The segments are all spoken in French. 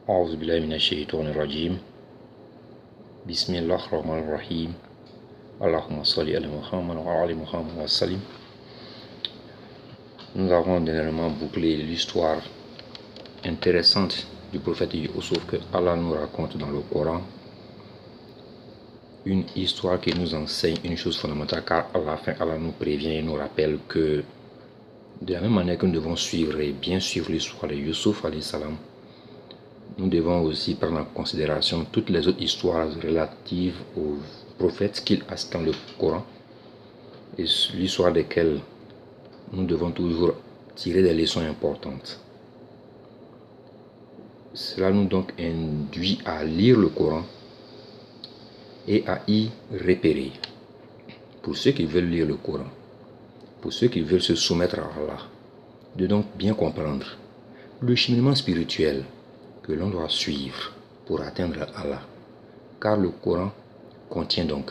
أعوذ بالله من الشيطان الرجيم بسم الله الرحمن الرحيم اللهم صل على محمد وعلى آل محمد وسلم. Nous avons dernièrement bouclé l'histoire intéressante du prophète Youssouf que Allah nous raconte dans le Coran. Une histoire qui nous enseigne une chose fondamentale, car à la fin Allah nous prévient et nous rappelle que de la même manière que nous devons suivre et bien suivre l'histoire de Youssouf alayhi salam, nous devons aussi prendre en considération toutes les autres histoires relatives aux prophètes qu'il a dans le Coran et l'histoire desquelles nous devons toujours tirer des leçons importantes. Cela nous donc induit à lire le Coran et à y repérer. Pour ceux qui veulent lire le Coran, pour ceux qui veulent se soumettre à Allah, de donc bien comprendre le cheminement spirituel que l'on doit suivre pour atteindre Allah. Car le Coran contient donc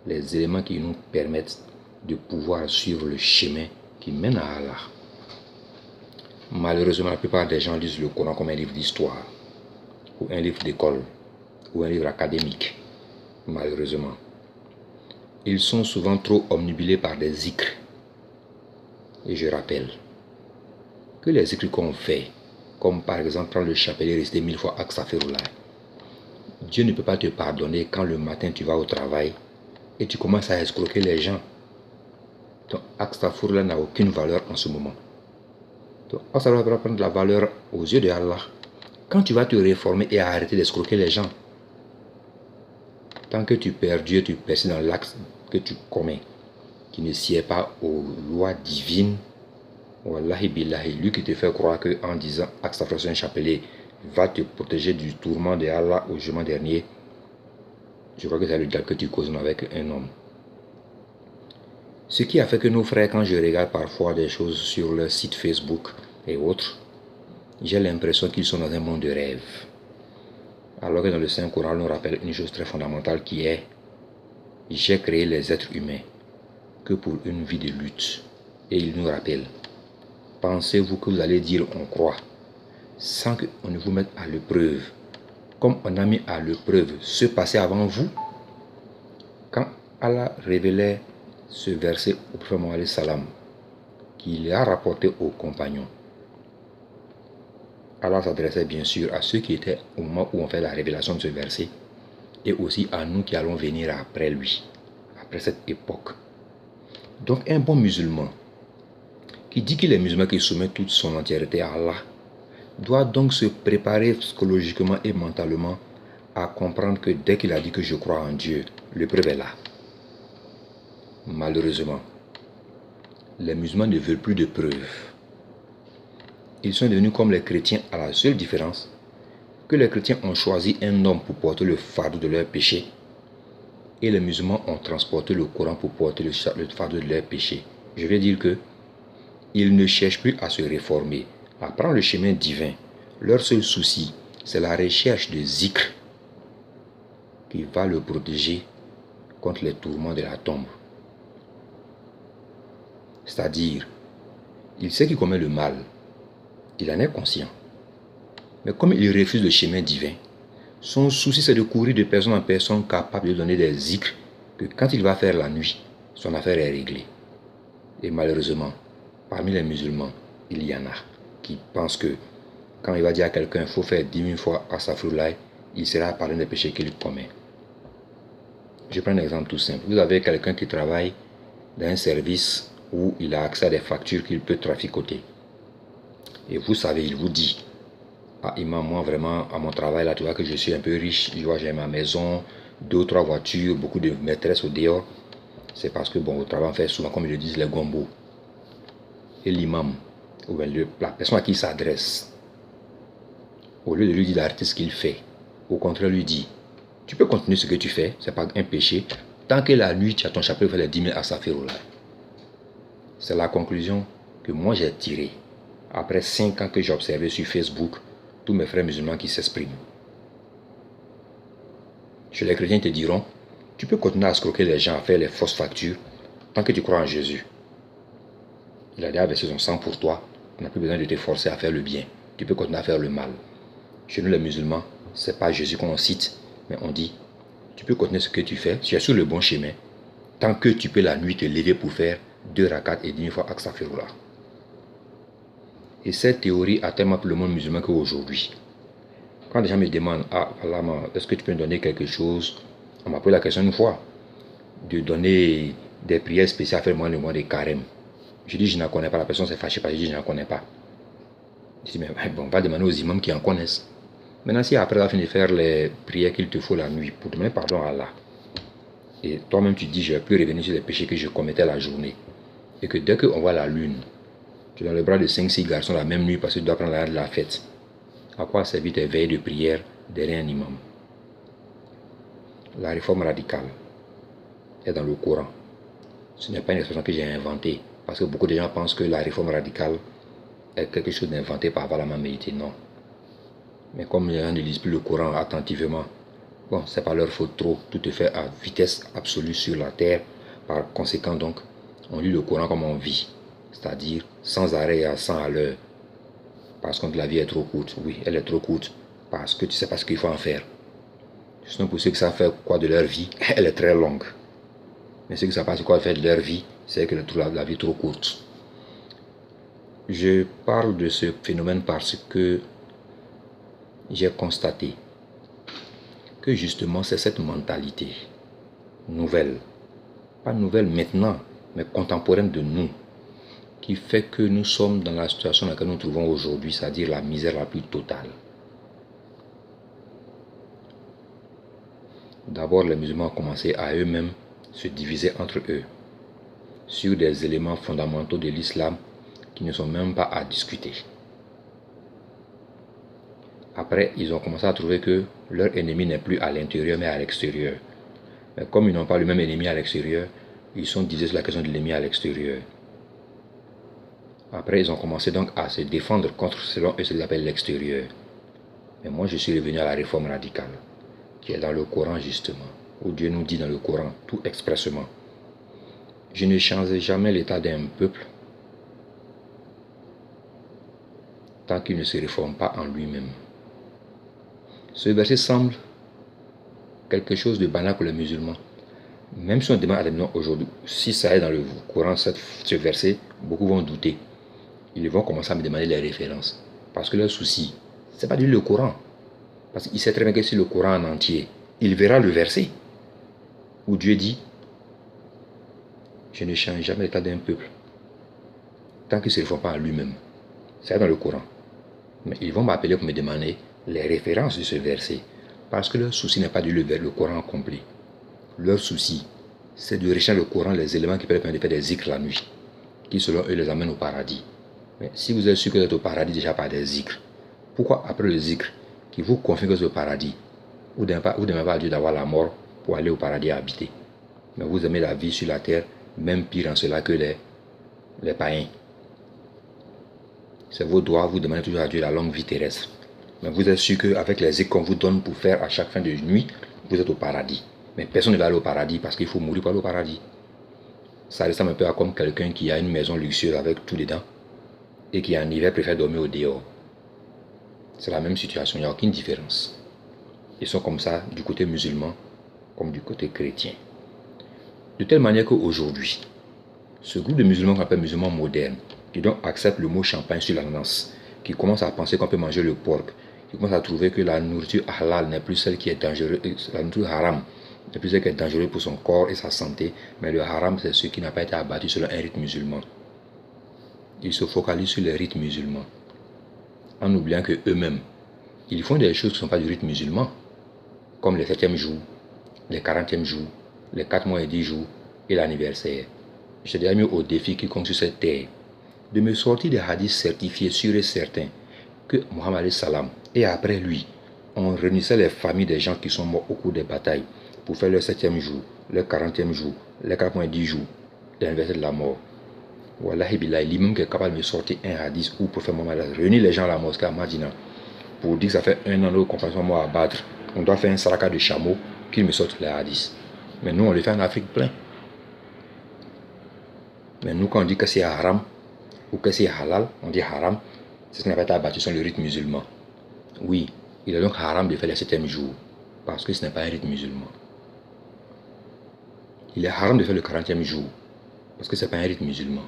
les éléments qui nous permettent de pouvoir suivre le chemin qui mène à Allah. Malheureusement, la plupart des gens lisent le Coran comme un livre d'histoire, ou un livre d'école, ou un livre académique. Malheureusement, ils sont souvent trop omnibulés par des zikrs. Et je rappelle que les zikrs qu'on fait, comme par exemple prendre le chapelet et réciter 1000 fois Astaghfirullah, Dieu ne peut pas te pardonner quand le matin tu vas au travail et tu commences à escroquer les gens. Ton Astaghfirullah n'a aucune valeur en ce moment. Ton Astaghfirullah va prendre de la valeur aux yeux de Allah quand tu vas te réformer et arrêter d'escroquer les gens. Tant que tu perds Dieu, tu persistes dans l'acte que tu commets, qui ne sied pas aux lois divines. Wallahi billahi, lui qui te fait croire qu'en disant Astaghfirullah un chapelet va te protéger du tourment de Allah au jugement dernier, je crois que c'est le diable que tu causes avec un homme. Ce qui a fait que nos frères, quand je regarde parfois des choses sur leur site Facebook et autres, j'ai l'impression qu'ils sont dans un monde de rêve. Alors que dans le Saint-Coran, on nous rappelle une chose très fondamentale qui est: j'ai créé les êtres humains que pour une vie de lutte. Et il nous rappelle: pensez-vous que vous allez dire on croit sans qu'on ne vous mette à l'épreuve, comme on a mis à l'épreuve ce passé avant vous? Quand Allah révélait ce verset au prophète Mohammed salam, qu'il a rapporté aux compagnons, Allah s'adressait bien sûr à ceux qui étaient au moment où on fait la révélation de ce verset, et aussi à nous qui allons venir après lui, après cette époque. Donc un bon musulman qui dit qu'il est musulman, qui soumet toute son entièreté à Allah, doit donc se préparer psychologiquement et mentalement à comprendre que dès qu'il a dit que je crois en Dieu, l'épreuve est là. Malheureusement, les musulmans ne veulent plus de preuves. Ils sont devenus comme les chrétiens, à la seule différence que les chrétiens ont choisi un homme pour porter le fardeau de leurs péchés et les musulmans ont transporté le Coran pour porter le fardeau de leurs péchés. Je vais dire que ils ne cherchent plus à se réformer, à prendre le chemin divin. Leur seul souci, c'est la recherche de zikr qui va le protéger contre les tourments de la tombe. C'est-à-dire, il sait qu'il commet le mal, il en est conscient. Mais comme il refuse le chemin divin, son souci c'est de courir de personne en personne capable de donner des zikrs que quand il va faire la nuit, son affaire est réglée. Et malheureusement, parmi les musulmans, il y en a qui pensent que quand il va dire à quelqu'un il faut faire 10 000 fois Astaghfirullah, il sera pardonné des péchés qu'il commet. Je prends un exemple tout simple. Vous avez quelqu'un qui travaille dans un service où il a accès à des factures qu'il peut traficoter. Et vous savez, il vous dit: ah imam, moi vraiment à mon travail là, tu vois que je suis un peu riche, tu vois, j'ai ma maison, 2 ou 3 voitures, beaucoup de maîtresses au dehors. C'est parce que bon, au travail on fait souvent, comme ils le disent, les gombos. Et l'imam, ou bien la personne à qui il s'adresse, au lieu de lui dire d'arrêter ce qu'il fait, au contraire lui dit: tu peux continuer ce que tu fais, c'est pas un péché, tant que la nuit tu as ton chapeau pour faire les 10 000 Astaghfirullah. C'est la conclusion que moi j'ai tirée après 5 ans que j'ai observé sur Facebook tous mes frères musulmans qui s'expriment. Chez les chrétiens, ils te diront: tu peux continuer à escroquer les gens, à faire les fausses factures, tant que tu crois en Jésus. Il a déjà versé son sang pour toi, tu n'as plus besoin de te forcer à faire le bien, tu peux continuer à faire le mal. Chez nous les musulmans, c'est pas Jésus qu'on cite, mais on dit, tu peux continuer ce que tu fais, tu es sur le bon chemin, tant que tu peux la nuit te lever pour faire 2 rakats et 10 fois Astaghfirullah. Et cette théorie a tellement pris le monde musulman qu'aujourd'hui, quand les gens me demandent, ah, voilà, est-ce que tu peux me donner quelque chose? On m'a posé la question une fois, de donner des prières spéciales à faire le mois de carême. Je dis, je n'en connais pas. La personne s'est fâchée parce que je dis, je n'en connais pas. Je dis, mais bon, on va demander aux imams qui en connaissent. Maintenant, si après la fin de faire les prières qu'il te faut la nuit pour demander pardon à Allah, et toi-même tu dis, je ne vais plus revenir sur les péchés que je commettais la journée, et que dès qu'on voit la lune, tu es dans le bras de 5-6 garçons la même nuit parce que tu dois prendre la fête, à quoi servit tes veilles de prière derrière un imam? La réforme radicale est dans le Coran. Ce n'est pas une expression que j'ai inventée, parce que beaucoup de gens pensent que la réforme radicale est quelque chose d'inventé par Valama Meïté. Non. Mais comme les gens ne lisent plus le Coran attentivement, bon, c'est pas leur faute trop. Tout est fait à vitesse absolue sur la terre. Par conséquent, donc, on lit le Coran comme on vit, c'est-à-dire sans arrêt et à 100 à l'heure. Parce que la vie est trop courte. Oui, elle est trop courte, parce que tu ne sais pas ce qu'il faut en faire. Sinon, pour ceux qui savent faire quoi de leur vie, elle est très longue. Mais ceux qui ne savent pas quoi faire de leur vie, c'est que la vie est trop courte. Je parle de ce phénomène parce que j'ai constaté que justement c'est cette mentalité nouvelle, pas nouvelle maintenant, mais contemporaine de nous, qui fait que nous sommes dans la situation dans laquelle nous nous trouvons aujourd'hui, c'est-à-dire la misère la plus totale. D'abord, les musulmans ont commencé à eux-mêmes se diviser entre eux sur des éléments fondamentaux de l'islam qui ne sont même pas à discuter. Après, ils ont commencé à trouver que leur ennemi n'est plus à l'intérieur mais à l'extérieur. Mais comme ils n'ont pas le même ennemi à l'extérieur, ils sont divisés sur la question de l'ennemi à l'extérieur. Après, ils ont commencé donc à se défendre contre, selon eux, ce qu'ils appellent l'extérieur. Mais moi, je suis revenu à la réforme radicale, qui est dans le Coran justement, où Dieu nous dit dans le Coran, tout expressement, je ne changerai jamais l'état d'un peuple tant qu'il ne se réforme pas en lui-même. Ce verset semble quelque chose de banal pour les musulmans. Même si on demande à des musulmans aujourd'hui, si ça est dans le Coran, ce verset, beaucoup vont douter. Ils vont commencer à me demander les références. Parce que leur souci, ce n'est pas du le Coran. Parce qu'il sait très bien que si le Coran en entier, il verra le verset où Dieu dit, je ne change jamais l'état d'un peuple tant qu'il ne se réforme pas à lui-même. C'est dans le Coran. Mais ils vont m'appeler pour me demander les références de ce verset. Parce que leur souci n'est pas de le Coran complet. Leur souci, c'est de rechercher le Coran, les éléments qui permettent de faire des zikrs la nuit, qui selon eux les amènent au paradis. Mais si vous êtes sûr que vous êtes au paradis déjà par des zikrs, pourquoi après le zikr, qui vous confirme que c'est au paradis, vous ne demandez pas à Dieu d'avoir la mort pour aller au paradis habiter? Mais vous aimez la vie sur la terre, même pire en cela que les païens. C'est vos droits, vous demandez toujours à Dieu la longue vie terrestre. Mais vous êtes sûr qu'avec les zikrs qu'on vous donne pour faire à chaque fin de nuit, vous êtes au paradis. Mais personne ne va aller au paradis parce qu'il faut mourir pour aller au paradis. Ça ressemble un peu à comme quelqu'un qui a une maison luxueuse avec tout dedans et qui en hiver préfère dormir au dehors. C'est la même situation, il n'y a aucune différence. Ils sont comme ça du côté musulman comme du côté chrétien. De telle manière qu'aujourd'hui, ce groupe de musulmans qu'on appelle musulmans modernes, qui donc acceptent le mot champagne sur l'ananas, qui commencent à penser qu'on peut manger le porc, qui commencent à trouver que la nourriture halal n'est plus celle qui est dangereuse, la nourriture haram n'est plus celle qui est dangereuse pour son corps et sa santé, mais le haram c'est ce qui n'a pas été abattu selon un rite musulman. Ils se focalisent sur les rites musulmans, en oubliant que eux-mêmes, ils font des choses qui ne sont pas du rite musulman, comme les 7e jours, les 40e jours, les 4 mois et 10 jours et l'anniversaire. Je dirais mieux au défi quiconque sur cette terre de me sortir des hadiths certifiés, sûrs et certains, que Mohammed salam et après lui, on réunissait les familles des gens qui sont morts au cours des batailles pour faire leur 7e jour, leur 40e jour, les 4 mois et 10 jours, l'anniversaire de la mort. Wallahi billahi, l'imam qui est capable de me sortir un hadith où le prophète Mohammed a réuni les gens à la mosquée à Madina pour dire que ça fait 1 an de comparaison moi à battre, on doit faire un saraka de chameau, qu'il me sorte les hadiths. Mais nous on le fait en Afrique plein. Mais nous quand on dit que c'est haram ou que c'est halal, on dit haram, c'est ce qui n'a pas été abattu sur le rite musulman. Oui, Il est donc haram de faire les 7e jours, parce que ce n'est pas un rite musulman. Il est haram de faire le 40e jour, parce que ce n'est pas un rite musulman.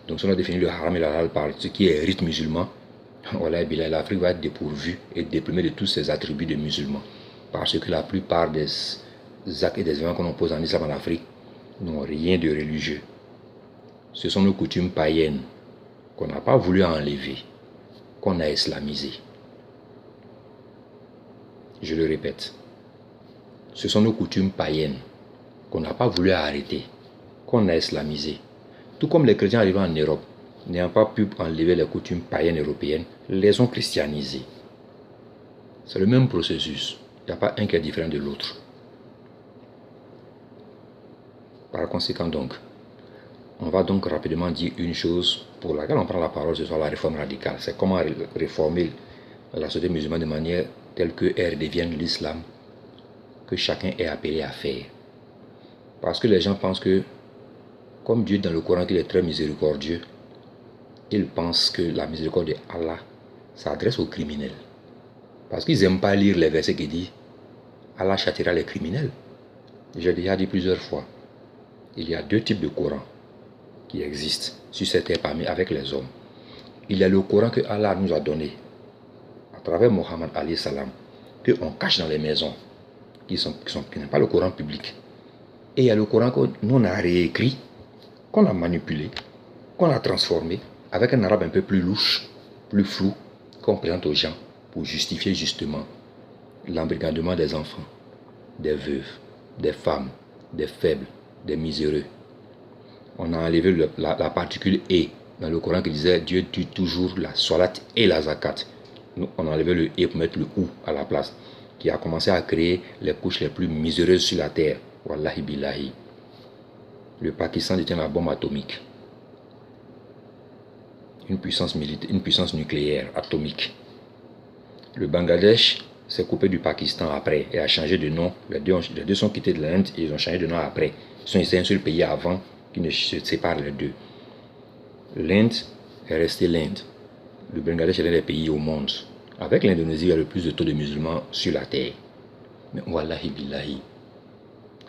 Donc si on a défini le haram et la halal par ce qui est rite musulman, voilà, l'Afrique va être dépourvue et déprimée de tous ses attributs de musulmans. Parce que la plupart des actes et des événements qu'on oppose en islam en Afrique n'ont rien de religieux. Ce sont nos coutumes païennes qu'on n'a pas voulu enlever, qu'on a islamisées. Je le répète, ce sont nos coutumes païennes qu'on n'a pas voulu arrêter, qu'on a islamisées. Tout comme les chrétiens arrivant en Europe, n'ayant pas pu enlever les coutumes païennes européennes, les ont christianisées. C'est le même processus. Il n'y a pas un qui est différent de l'autre. Par conséquent donc, on va donc rapidement dire une chose pour laquelle on prend la parole, ce soit la réforme radicale. C'est comment réformer la société musulmane de manière telle qu'elle devienne l'islam que chacun est appelé à faire. Parce que les gens pensent que, comme Dieu dans le Coran qu'il est très miséricordieux, ils pensent que la miséricorde d'Allah s'adresse aux criminels. Parce qu'ils n'aiment pas lire les versets qui disent Allah châtiera les criminels. J'ai déjà dit plusieurs fois, il y a 2 types de Coran qui existent sur cette terre parmi avec les hommes. Il y a le Coran que Allah nous a donné à travers Mohammed alayhi salam, qu'on cache dans les maisons, qui n'est pas le Coran public. Et il y a le Coran que nous on a réécrit, qu'on a manipulé, qu'on a transformé avec un arabe un peu plus louche, plus flou, qu'on présente aux gens pour justifier justement l'embrigadement des enfants, des veuves, des femmes, des faibles, des miséreux. On a enlevé la particule « et » dans le Coran qui disait Dieu tue toujours la salat et la zakat. Nous, on a enlevé le « et » pour mettre le « ou » à la place, qui a commencé à créer les couches les plus miséreuses sur la terre. Wallahi billahi. Le Pakistan détient la bombe atomique. Une puissance nucléaire atomique. Le Bangladesh s'est coupé du Pakistan après et a changé de nom. Les deux sont quittés de l'Inde et ils ont changé de nom après. Ils sont restés un seul pays avant qui ne se séparent les deux. L'Inde est restée l'Inde. Le Bangladesh est l'un des pays au monde. Avec l'Indonésie, il y a le plus de taux de musulmans sur la terre. Mais wallahi billahi,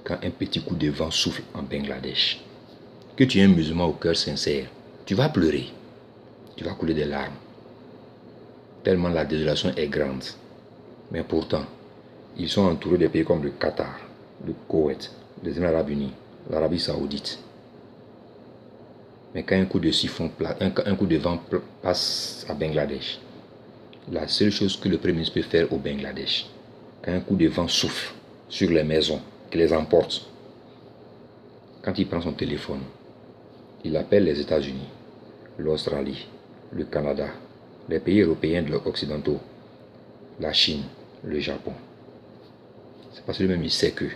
quand un petit coup de vent souffle en Bangladesh, que tu es un musulman au cœur sincère, tu vas pleurer. Tu vas couler des larmes. Tellement la désolation est grande. Mais pourtant, ils sont entourés des pays comme le Qatar, le Koweït, les Émirats arabes unis, l'Arabie saoudite. Mais quand un coup de vent passe à Bangladesh, la seule chose que le Premier ministre peut faire au Bangladesh, quand un coup de vent souffle sur les maisons, qui les emporte, quand il prend son téléphone, il appelle les États-Unis, l'Australie, le Canada, les pays européens occidentaux, la Chine, le Japon. C'est parce que lui-même il sait que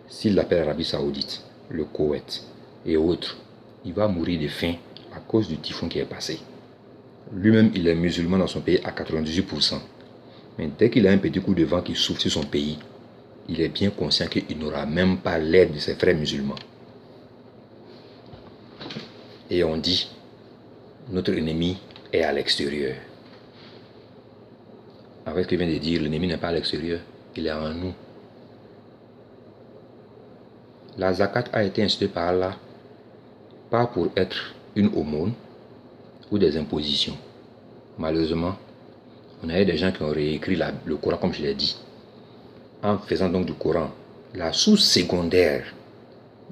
s'il appelle l'Arabie saoudite, le Koweït et autres, il va mourir de faim à cause du typhon qui est passé. Lui-même, il est musulman dans son pays à 98%. Mais dès qu'il a un petit coup de vent qui souffle sur son pays, il est bien conscient qu'il n'aura même pas l'aide de ses frères musulmans. Et on dit, notre ennemi est à l'extérieur. Avec ce qu'il vient de dire, l'ennemi n'est pas à l'extérieur, il est en nous. La zakat a été instituée par Allah, pas pour être une aumône ou des impositions. Malheureusement, on a eu des gens qui ont réécrit le Coran, comme je l'ai dit, en faisant donc du Coran la source secondaire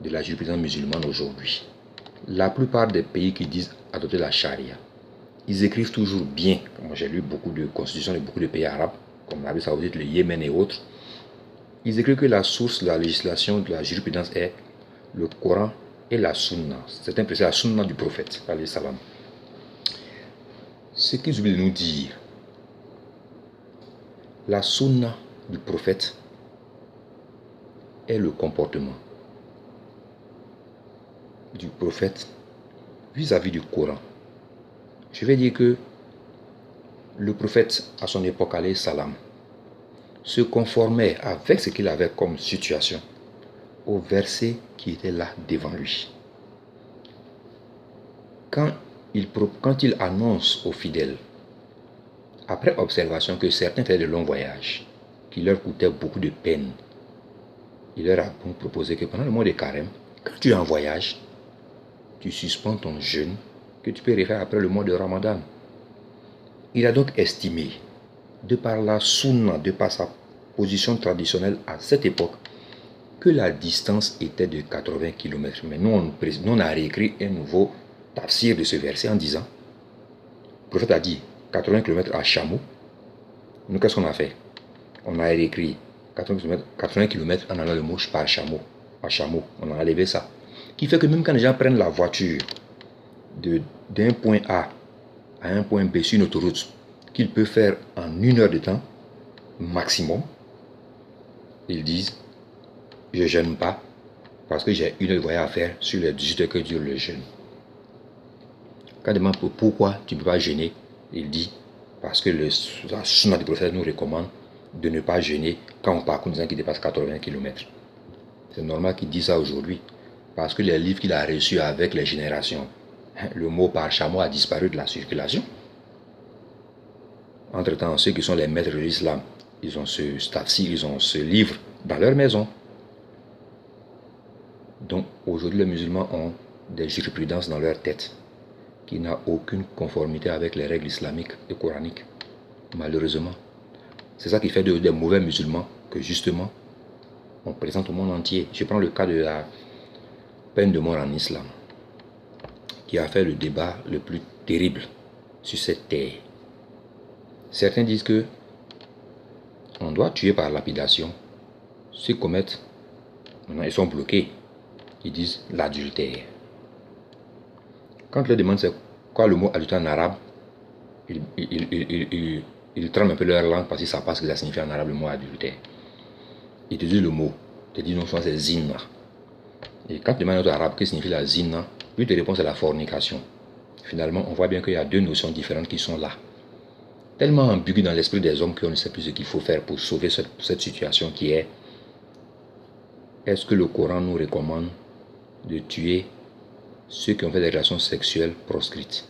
de la jurisprudence musulmane aujourd'hui. La plupart des pays qui disent adopter la charia, ils écrivent toujours bien. Moi, j'ai lu beaucoup de constitutions de beaucoup de pays arabes, comme l'Arabie saoudite, le Yémen et autres. Ils écrivent que la source de la législation de la jurisprudence est le Coran et la Sunna. C'est impressionnant, la Sunna du prophète, alayhi salam. Ce qu'ils oublient de nous dire, la Sunna du prophète est le comportement du prophète vis-à-vis du Coran. Je vais dire que le prophète, à son époque, alayhi salam, se conformait avec ce qu'il avait comme situation au verset qui était là devant lui. Quand il annonce aux fidèles Après observation que certains faisaient de longs voyages, qui leur coûtaient beaucoup de peine, il leur a donc proposé que pendant le mois de carême, quand tu es en voyage, tu suspends ton jeûne que tu peux refaire après le mois de Ramadan. Il a donc estimé, de par la sunna, de par sa position traditionnelle à cette époque, que la distance était de 80 km. Mais nous, on a réécrit un nouveau tafsir de ce verset en disant, le prophète a dit 80 km à chameau. Nous, qu'est-ce qu'on a fait? On a réécrit 80 km en allant le mot par chameau. À chameau, on a enlevé ça. Qui fait que même quand les gens prennent la voiture d'un point A à un point B sur une autoroute, qu'ils peuvent faire en 1 heure de temps, maximum, ils disent, je ne jeûne pas, parce que j'ai 1 heure de voyage à faire sur les 18 heures que dure le jeûne. Quand on demande pourquoi tu ne peux pas jeûner, il dit, parce que la sunna du prophète nous recommande de ne pas jeûner quand on parcourt des gens qui dépassent 80 km. C'est normal qu'il dise ça aujourd'hui, parce que les livres qu'il a reçus avec les générations, le mot par chameau a disparu de la circulation. Entre-temps, ceux qui sont les maîtres de l'islam, ils ont ce tafsir, ils ont ce livre dans leur maison. Donc aujourd'hui, les musulmans ont des jurisprudences dans leur tête qui n'a aucune conformité avec les règles islamiques et coraniques. Malheureusement. C'est ça qui fait des mauvais musulmans que justement, on présente au monde entier. Je prends le cas de la peine de mort en islam, qui a fait le débat le plus terrible sur cette terre. Certains disent que on doit tuer par lapidation ceux qui commettent, maintenant ils sont bloqués, ils disent l'adultère. Quand je leur demande c'est quoi le mot adultère en arabe, ils trament un peu leur langue parce qu'ils ne savent pas ce que ça signifie en arabe le mot adultère. Ils te disent le mot, ils te disent non, c'est zina. Et quand tu demandes à notre arabe que signifie la zina, lui te répond c'est la fornication. Finalement, on voit bien qu'il y a deux notions différentes qui sont là. Tellement ambigu dans l'esprit des hommes qu'on ne sait plus ce qu'il faut faire pour sauver cette situation qui est: est-ce que le Coran nous recommande de tuer ceux qui ont fait des relations sexuelles proscrites?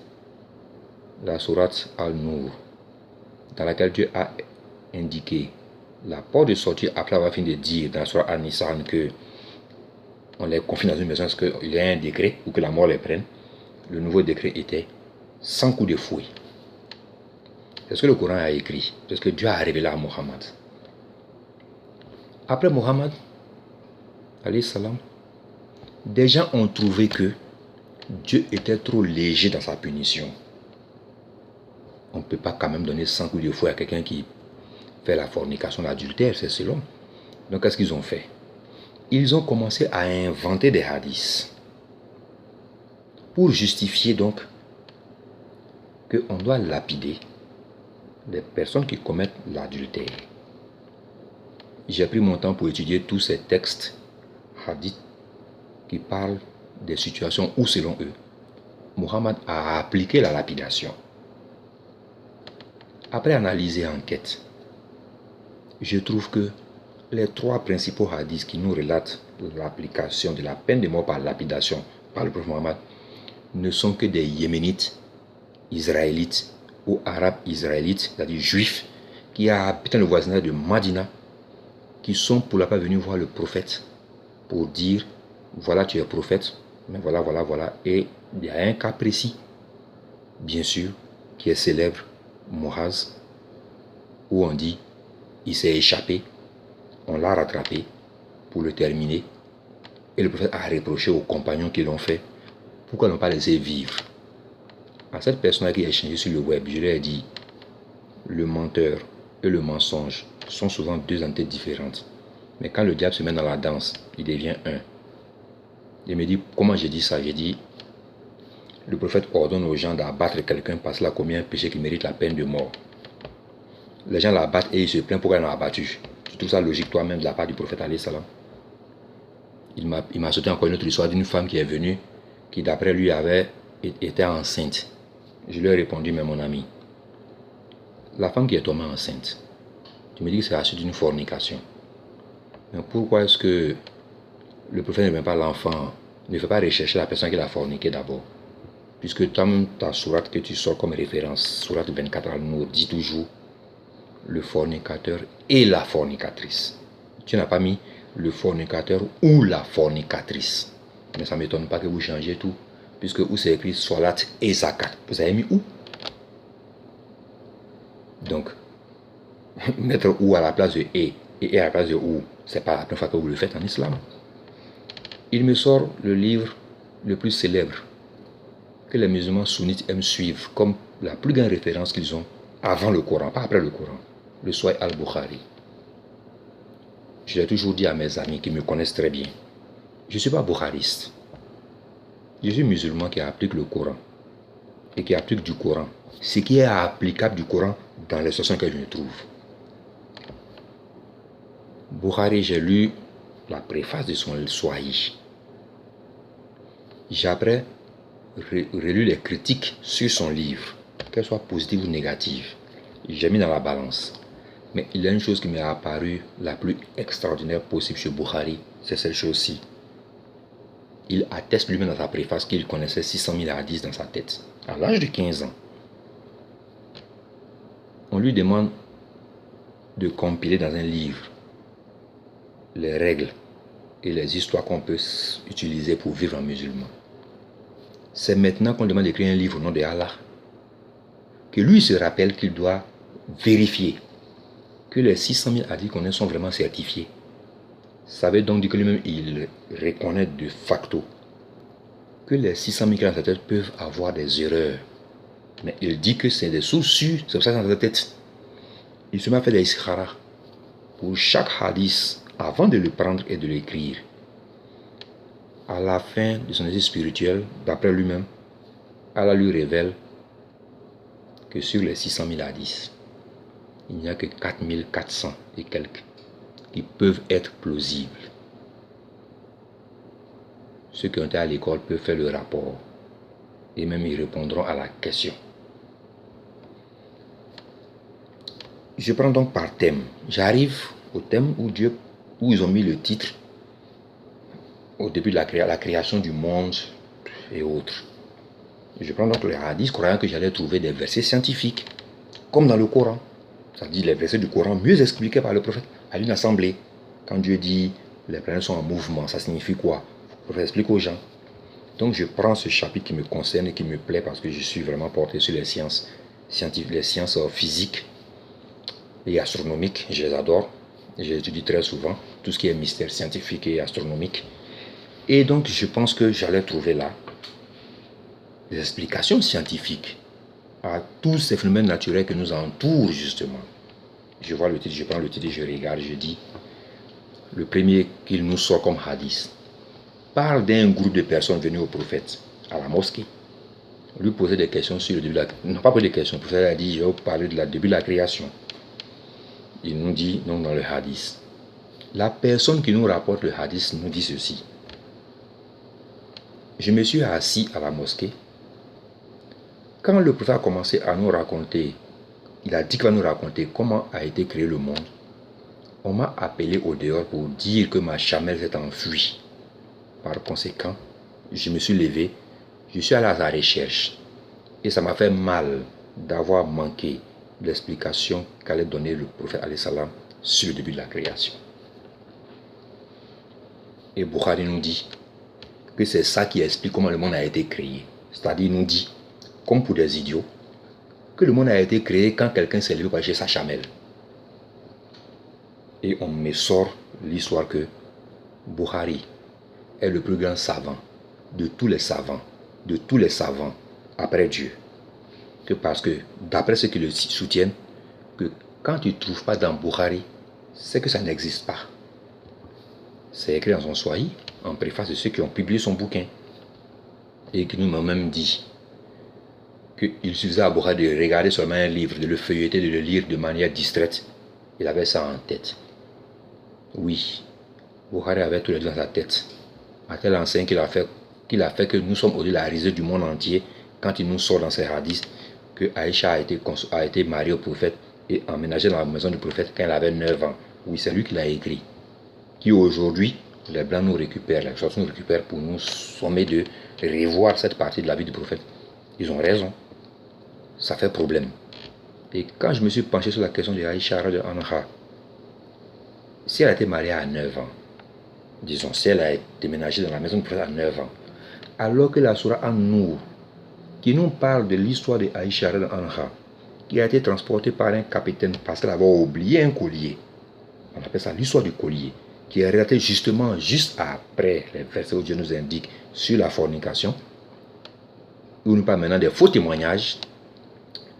La sourate Al-Nur, dans laquelle Dieu a indiqué la porte de sortie après avoir fini de dire dans la sourate Al-Nisa que on les confine dans une maison parce qu'il y a un décret ou que la mort les prenne. Le nouveau décret était 100 coups de fouet. C'est ce que le Coran a écrit, c'est ce que Dieu a révélé à Mohammed. Après Mohammed, alayhi salam, des gens ont trouvé que Dieu était trop léger dans sa punition. On ne peut pas quand même donner 100 coups de fouet à quelqu'un qui fait la fornication, l'adultère, c'est selon. Donc qu'est-ce qu'ils ont fait? Ils ont commencé à inventer des hadiths pour justifier donc qu'on doit lapider les personnes qui commettent l'adultère. J'ai pris mon temps pour étudier tous ces textes hadiths qui parlent des situations où, selon eux, Mohammed a appliqué la lapidation. Après analyse et enquête, je trouve que les 3 principaux hadiths qui nous relatent l'application de la peine de mort par lapidation par le prophète Mohammed ne sont que des Yéménites, Israélites ou Arabes israélites, c'est-à-dire juifs, qui habitent dans le voisinage de Madina, qui sont pour la part venus voir le prophète pour dire: voilà, tu es prophète, mais voilà. Et il y a un cas précis, bien sûr, qui est célèbre, Muaz, où on dit: il s'est échappé, on l'a rattrapé pour le terminer, et le prophète a reproché aux compagnons qui l'ont fait: pourquoi n'ont pas laissé vivre? À cette personne qui est échangée sur le web, je lui ai dit: le menteur et le mensonge sont souvent 2 entités différentes. Mais quand le diable se met dans la danse, il devient un. Il me dit: comment j'ai dit ça? J'ai dit: le prophète ordonne aux gens d'abattre quelqu'un parce qu'il a commis un péché qui mérite la peine de mort. Les gens l'abattent et ils se plaignent pourquoi ils l'ont abattu. Tu trouves ça logique toi-même de la part du prophète alayhi salam? Il m'a sauté encore une autre histoire d'une femme qui est venue, qui d'après lui était enceinte. Je lui ai répondu: mais mon ami, la femme qui est tombée enceinte, tu me dis que c'est à la suite d'une fornication. Mais pourquoi est-ce que le prophète ne met pas l'enfant, ne fait pas rechercher la personne qui l'a forniqué d'abord? Puisque dans ta sourate que tu sors comme référence, sourate 24 Al-Nour, dit toujours le fornicateur et la fornicatrice. Tu n'as pas mis le fornicateur ou la fornicatrice. Mais ça ne m'étonne pas que vous changez tout. Puisque où c'est écrit Salat et Zakat. Vous avez mis où? Donc, mettre ou à la place de et à la place de ou, c'est pas la première fois que vous le faites en islam. Il me sort le livre le plus célèbre que les musulmans sunnites aiment suivre comme la plus grande référence qu'ils ont avant le Coran, pas après le Coran, le Sahih al-Bukhari. Je l'ai toujours dit à mes amis qui me connaissent très bien, je ne suis pas bukhariste. Je suis musulman qui applique le Coran et qui applique du Coran ce qui est applicable du Coran dans les situations que je me trouve. Bukhari, j'ai lu la préface de son Sahih. J'ai après relu les critiques sur son livre, qu'elles soient positives ou négatives. J'ai mis dans la balance. Mais il y a une chose qui m'est apparue la plus extraordinaire possible chez Bukhari, c'est cette chose-ci. Il atteste lui-même dans sa préface qu'il connaissait 600 000 hadiths dans sa tête, à l'âge de 15 ans. On lui demande de compiler dans un livre les règles et les histoires qu'on peut utiliser pour vivre en musulman. C'est maintenant qu'on demande d'écrire un livre au nom de Allah que lui se rappelle qu'il doit vérifier que les 600 000 hadiths qu'on a sont vraiment certifiés. Ça veut donc dire que lui-même il reconnaît de facto que les 600 000 dans sa tête peuvent avoir des erreurs. Mais il dit que c'est des sources sûres, c'est pour ça dans sa tête. Il se met à faire des istikhara pour chaque hadith avant de le prendre et de l'écrire. À la fin de son exercice spirituel, d'après lui-même, Allah lui révèle que sur les 600 000 hadiths, il n'y a que 4400 et quelques qui peuvent être plausibles. Ceux qui ont été à l'école peuvent faire le rapport et même ils répondront à la question. Je prends donc par thème. J'arrive au thème où ils ont mis le titre au début de la création du monde et autres. Je prends donc les hadiths croyant que j'allais trouver des versets scientifiques, comme dans le Coran. Ça dit les versets du Coran mieux expliqués par le prophète à une assemblée. Quand Dieu dit les planètes sont en mouvement, ça signifie quoi? Le prophète explique aux gens. Donc je prends ce chapitre qui me concerne et qui me plaît parce que je suis vraiment porté sur les sciences scientifiques, les sciences physiques et astronomiques. Je les adore. Je les étudie très souvent. Tout ce qui est mystère scientifique et astronomique. Et donc je pense que j'allais trouver là des explications scientifiques à tous ces phénomènes naturels qui nous entourent justement. Je vois le titre, je prends le titre et je regarde, je dis, le premier qu'il nous sort comme hadith parle d'un groupe de personnes venues au prophète à la mosquée, lui poser des questions sur le début de la création. Non, pas poser des questions, le prophète a dit, je vais vous parler de la début de la création. Il nous dit, donc dans le hadith, la personne qui nous rapporte le hadith nous dit ceci. Je me suis assis à la mosquée. Quand le prophète a commencé à nous raconter, il a dit qu'il va nous raconter comment a été créé le monde, on m'a appelé au dehors pour dire que ma chamelle s'est enfuie. Par conséquent, je me suis levé, je suis allé à la recherche. Et ça m'a fait mal d'avoir manqué l'explication qu'allait donner le prophète alayhi salam sur le début de la création. Et Bukhari nous dit que c'est ça qui explique comment le monde a été créé. C'est-à-dire, il nous dit, comme pour des idiots, que le monde a été créé quand quelqu'un s'est levé pour acheter sa chamelle. Et on me sort l'histoire que Bukhari est le plus grand savant de tous les savants après Dieu. Que parce que, d'après ceux qui le soutiennent, que quand tu ne trouves pas dans Bukhari, c'est que ça n'existe pas. C'est écrit dans son Sahih, en préface de ceux qui ont publié son bouquin, et qui nous ont même dit qu'il suffisait à Bukhari de regarder seulement un livre, de le feuilleter, de le lire de manière distraite. Il avait ça en tête. Oui, Bukhari avait tout dans sa tête. À tel enseigne qu'il a fait que nous sommes au-delà de la risée du monde entier quand il nous sort dans ses hadiths que Aïcha a été mariée au prophète et emménagée dans la maison du prophète quand elle avait 9 ans. Oui, c'est lui qui l'a écrit. Qui aujourd'hui, les Blancs nous récupèrent, les Chaussons nous récupèrent pour nous sommer de revoir cette partie de la vie du prophète Ils ont raison. Ça fait problème. Et quand je me suis penché sur la question de Aïcha de Anha, si elle a été mariée à 9 ans, disons, si elle a déménagé dans la maison de prophète à 9 ans, alors que la Sourate An-Nur, qui nous parle de l'histoire de Aïcha Anha, qui a été transportée par un capitaine parce qu'elle avait oublié un collier. On appelle ça l'histoire du collier, qui est relatée justement juste après les versets où Dieu nous indique sur la fornication, où nous parle maintenant des faux témoignages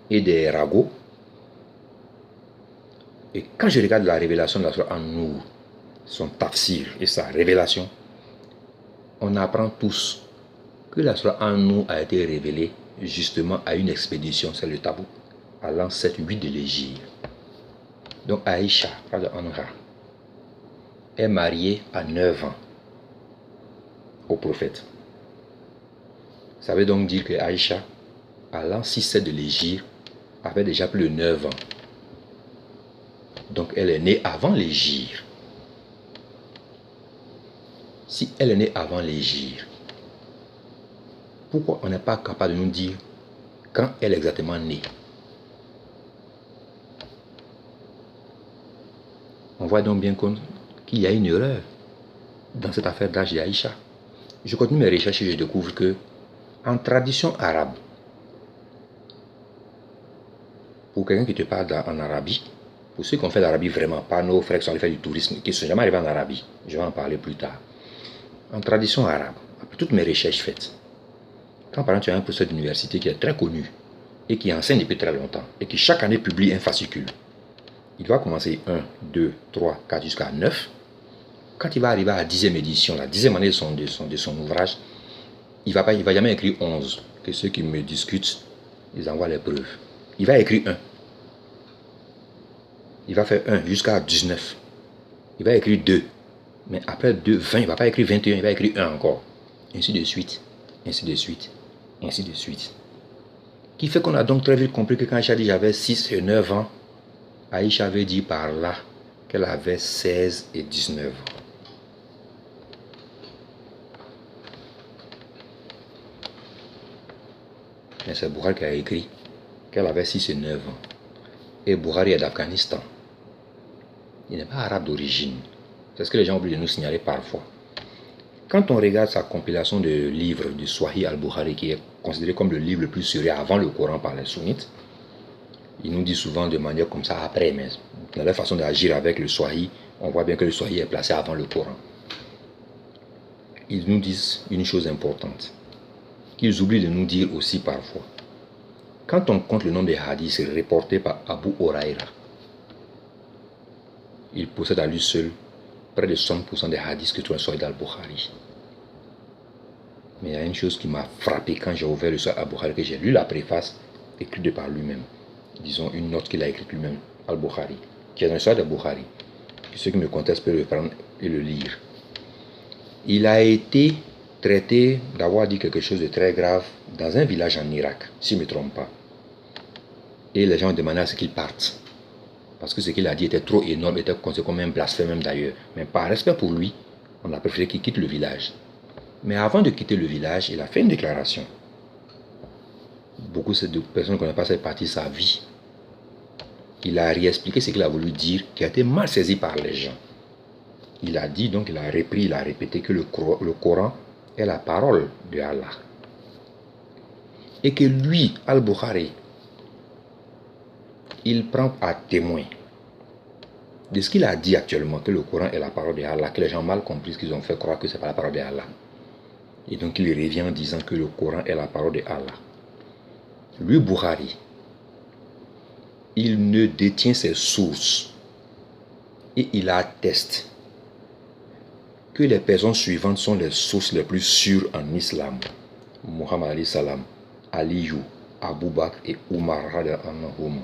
et des ragots. Et quand je regarde la révélation de la Sourate An-Nur, son tafsir et sa révélation, on apprend tous que la Sourate An-Nur a été révélée justement à une expédition, c'est le Tabouk, à l'an 7-8 de l'Hégire. Donc Aïcha, Anha, est mariée à 9 ans au prophète. Ça veut donc dire que Aïcha, à l'an 6-7 de l'Hégire, avait déjà plus de 9 ans. Donc elle est née avant l'Hégire. Si elle est née avant l'Hégire, pourquoi on n'est pas capable de nous dire quand elle est exactement née? On voit donc bien compte qu'il y a une erreur dans cette affaire d'âge d'Aïcha. Je continue mes recherches et je découvre que en tradition arabe, pour quelqu'un qui te parle en Arabie, pour ceux qui ont fait l'Arabie vraiment, pas nos frères qui sont allés faire du tourisme, qui ne sont jamais arrivés en Arabie, je vais en parler plus tard. En tradition arabe, après toutes mes recherches faites, quand par exemple tu as un professeur d'université qui est très connu et qui enseigne depuis très longtemps et qui chaque année publie un fascicule, il va commencer 1, 2, 3, 4 jusqu'à 9. Quand il va arriver à la 10e édition, la 10e année de son ouvrage, il va jamais écrire 11. Que ceux qui me discutent, ils envoient les preuves. Il va écrire 1. Il va faire 1 jusqu'à 19. Il va écrire 2. Mais après 2, 20, il ne va pas écrire 21, il va écrire 1 encore. Ainsi de suite. Ainsi de suite. Ainsi de suite. Qui fait qu'on a donc très vite compris que quand Aïcha dit j'avais 6 et 9 ans, Aïcha avait dit par là qu'elle avait 16 et 19 ans. Mais c'est Bukhari qui a écrit qu'elle avait 6 et 9 ans. Et Bukhari est d'Afghanistan. Il n'est pas arabe d'origine. C'est ce que les gens oublient de nous signaler parfois. Quand on regarde sa compilation de livres du Sahih al-Bukhari, qui est considéré comme le livre le plus sérieux avant le Coran par les sunnites, il nous dit souvent de manière comme ça après, mais dans leur façon d'agir avec le Sahih, on voit bien que le Sahih est placé avant le Coran. Ils nous disent une chose importante, qu'ils oublient de nous dire aussi parfois. Quand on compte le nombre des hadiths reportés par Abu Huraira, il possède à lui seul près de 60% des hadiths que tu as sur al-Bukhari. Mais il y a une chose qui m'a frappé quand j'ai ouvert le Sahih al-Bukhari, que j'ai lu la préface écrite de par lui-même. Disons une note qu'il a écrite lui-même, al-Bukhari, qui est dans le Sahih al-Bukhari. Ceux qui me contestent peuvent le prendre et le lire. Il a été traité d'avoir dit quelque chose de très grave dans un village en Irak, si je ne me trompe pas. Et les gens ont demandé à ce qu'il parte. Parce que ce qu'il a dit était trop énorme, était considéré comme un blasphème même d'ailleurs. Mais par respect pour lui, on a préféré qu'il quitte le village. Mais avant de quitter le village, il a fait une déclaration. Beaucoup de personnes ne connaissent pas cette partie de sa vie. Il a réexpliqué ce qu'il a voulu dire, qui a été mal saisi par les gens. Il a dit, donc il a repris, il a répété que le Coran est la parole de Allah. Et que lui, al-Bukhari, il prend à témoin de ce qu'il a dit actuellement, que le Coran est la parole de Allah, que les gens ont mal compris, qu'ils ont fait croire que ce n'est pas la parole de Allah. Et donc il revient en disant que le Coran est la parole de Allah. Lui, Bukhari, il ne détient ses sources et il atteste que les personnes suivantes sont les sources les plus sûres en islam. Muhammad alayhi salam, Aliyu, Abu Bakr et Umar radhiyallahu.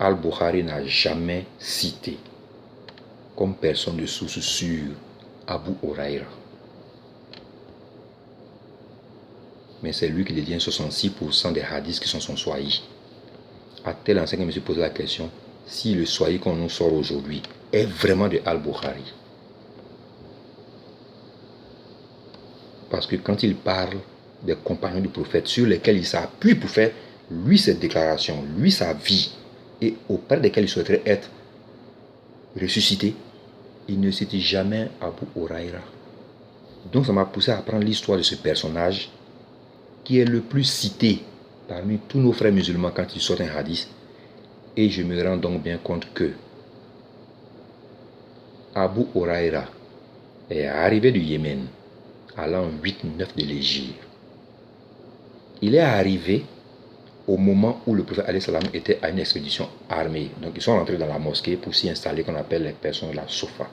Al-Bukhari n'a jamais cité comme personne de source sûre Abu Huraira. Mais c'est lui qui détient 66% des hadiths qui sont son Sahih. À tel enseigne que je me suis posé la question, si le Sahih qu'on nous sort aujourd'hui est vraiment de Al-Bukhari. Parce que quand il parle des compagnons du prophète sur lesquels il s'appuie pour faire, lui, cette déclaration, lui, sa vie, et auprès desquels il souhaiterait être ressuscité, il ne cite jamais Abu Huraira. Donc ça m'a poussé à apprendre l'histoire de ce personnage qui est le plus cité parmi tous nos frères musulmans quand ils sortent un hadith. Et je me rends donc bien compte que Abu Huraira est arrivé du Yémen à l'an 8-9 de l'Hégire. Il est arrivé au moment où le prophète alayhi salam était à une expédition armée. Donc ils sont rentrés dans la mosquée pour s'y installer, qu'on appelle les personnes de la Soufa.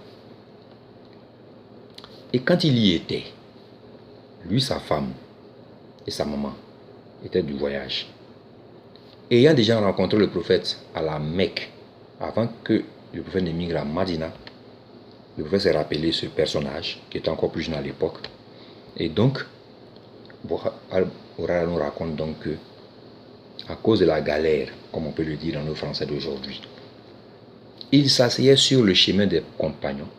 Et quand il y était, lui, sa femme et sa maman étaient du voyage. Ayant déjà rencontré le prophète à la Mecque, avant que le prophète n'émigre à Madina, le prophète s'est rappelé ce personnage, qui était encore plus jeune à l'époque. Et donc, Al-Huraira nous raconte donc que, à cause de la galère, comme on peut le dire dans nos Français d'aujourd'hui, il s'asseyait sur le chemin des compagnons.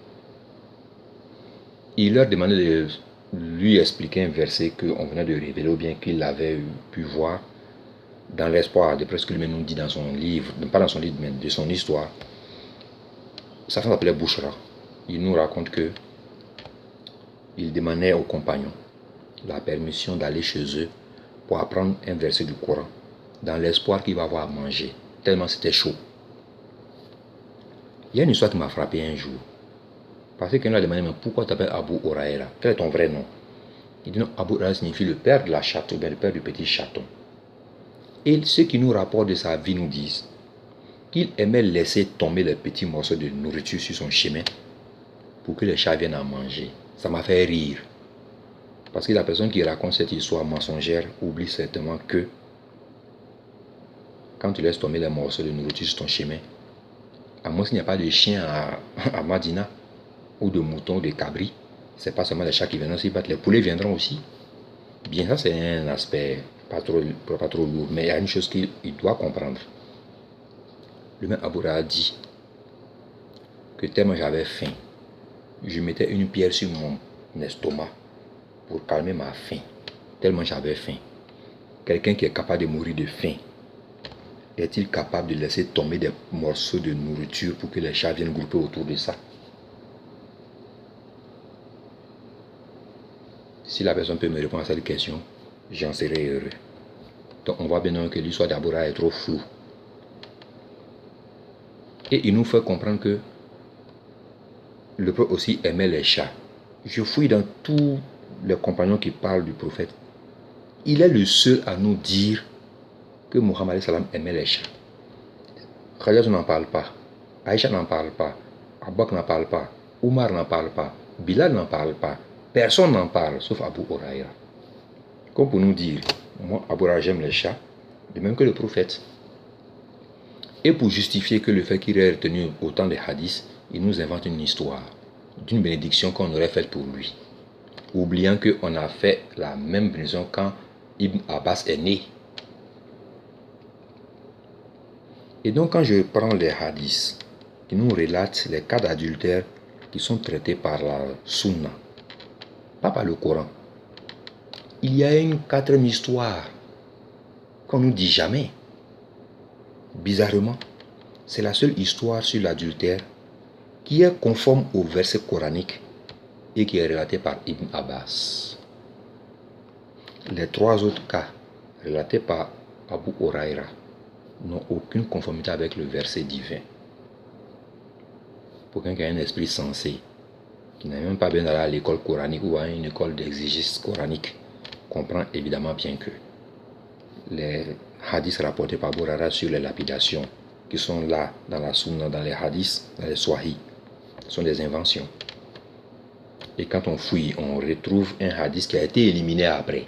Il leur demandait de lui expliquer un verset qu'on venait de révéler ou bien qu'il avait pu voir dans l'espoir, d'après ce que lui-même nous dit dans son livre, pas dans son livre, mais de son histoire. Sa femme s'appelait Bouchra. Il nous raconte que il demandait aux compagnons la permission d'aller chez eux pour apprendre un verset du Coran, dans l'espoir qu'il va avoir à manger, tellement c'était chaud. Il y a une histoire qui m'a frappé un jour. Parce que quelqu'un lui a demandé, mais pourquoi tu t'appelles Abu Huraira? Quel est ton vrai nom? Il dit non, Abu Huraira signifie le père de la chatte, ou bien le père du petit chaton. Et ceux qui nous rapportent de sa vie nous disent qu'il aimait laisser tomber les petits morceaux de nourriture sur son chemin pour que les chats viennent en manger. Ça m'a fait rire. Parce que la personne qui raconte cette histoire mensongère oublie certainement que quand tu laisses tomber les morceaux de nourriture sur ton chemin, à moins qu'il n'y a pas de chien à Madina, ou de moutons, de cabris, c'est pas seulement les chats qui viendront s'y battre, les poulets viendront aussi. Bien, ça c'est un aspect pas trop lourd, mais il y a une chose qu'il doit comprendre. Le même Abu Huraira dit que tellement j'avais faim, je mettais une pierre sur mon estomac pour calmer ma faim, tellement j'avais faim. Quelqu'un qui est capable de mourir de faim, est-il capable de laisser tomber des morceaux de nourriture pour que les chats viennent grouper autour de ça? Si la personne peut me répondre à cette question, j'en serai heureux. Donc on voit bien que l'histoire d'Abu Huraira est trop floue. Et il nous fait comprendre que le prophète aussi aimait les chats. Je fouille dans tous les compagnons qui parlent du prophète. Il est le seul à nous dire que Mohammed salam aimait les chats. Khadija n'en parle pas. Aïcha n'en parle pas. Abu Bakr n'en parle pas. Omar n'en parle pas. Bilal n'en parle pas. Personne n'en parle, sauf Abu Huraira. Comme pour nous dire, moi, Abu Huraira, j'aime les chats, de même que le prophète. Et pour justifier que le fait qu'il ait retenu autant de hadiths, il nous invente une histoire d'une bénédiction qu'on aurait faite pour lui. Oubliant qu'on a fait la même bénédiction quand Ibn Abbas est né. Et donc quand je prends les hadiths qui nous relatent les cas d'adultère qui sont traités par la Sunna, pas par le Coran, il y a une quatrième histoire qu'on ne nous dit jamais. Bizarrement, c'est la seule histoire sur l'adultère qui est conforme au verset coranique et qui est relatée par Ibn Abbas. Les trois autres cas relatés par Abu Huraira n'ont aucune conformité avec le verset divin. Pour quelqu'un qui a un esprit sensé, qui n'a même pas bien d'aller à l'école coranique ou à une école d'exégèse coranique, comprend évidemment bien que les hadiths rapportés par Abu Huraira sur les lapidations qui sont là dans la sunna, dans les hadiths, dans les swahis, sont des inventions. Et quand on fouille, on retrouve un hadith qui a été éliminé après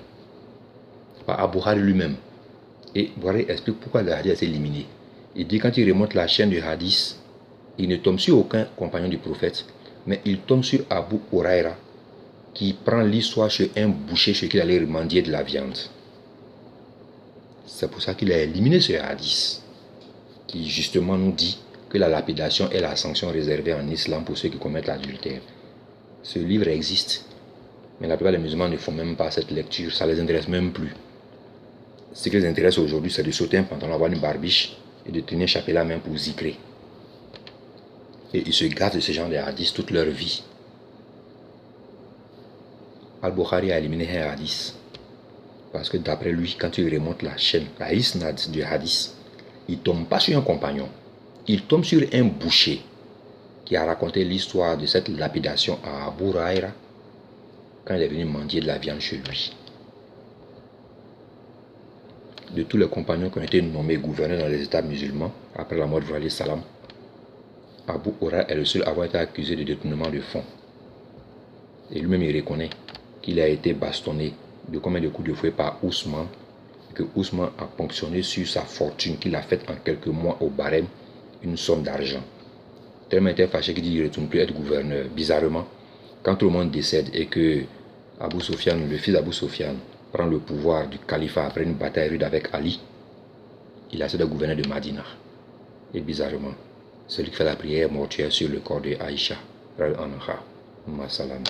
par Abu Huraira lui-même. Et Bukhari explique pourquoi le hadith a été éliminé. Il dit quand il remonte la chaîne du hadith, il ne tombe sur aucun compagnon du prophète, mais il tombe sur Abu Huraira qui prend l'histoire chez un boucher chez qui il allait mendier de la viande. C'est pour ça qu'il a éliminé ce hadith qui justement nous dit que la lapidation est la sanction réservée en islam pour ceux qui commettent l'adultère. Ce livre existe. Mais la plupart des musulmans ne font même pas cette lecture, ça ne les intéresse même plus. Ce qui les intéresse aujourd'hui, c'est de sauter un pantalon, avoir une barbiche et de tenir chapelet la main pour zikrer. Et ils se gardent de ce genre de hadiths toute leur vie. Al-Bukhari a éliminé un hadith. Parce que d'après lui, quand il remonte la chaîne, la isnad du hadith, il ne tombe pas sur un compagnon. Il tombe sur un boucher qui a raconté l'histoire de cette lapidation à Abu Huraira quand il est venu mendier de la viande chez lui. De tous les compagnons qui ont été nommés gouverneurs dans les États musulmans après la mort de Ibrahim salam, Abu Huraira est le seul à avoir été accusé de détournement de fonds. Et lui-même il reconnaît qu'il a été bastonné de combien de coups de fouet par Ousmane, et que Ousmane a ponctionné sur sa fortune qu'il a faite en quelques mois au barème une somme d'argent. Tellement était fâché qu'il dit qu'il ne retourne plus être gouverneur. Bizarrement, quand tout le monde décède et que Abu Sufyan, le fils d'Abu Sufyan, prend le pouvoir du califat après une bataille rude avec Ali, il a été gouverneur de Madina. Et bizarrement, celui qui fait la prière mortuaire sur le corps de Aïcha, Anha, Ma salam.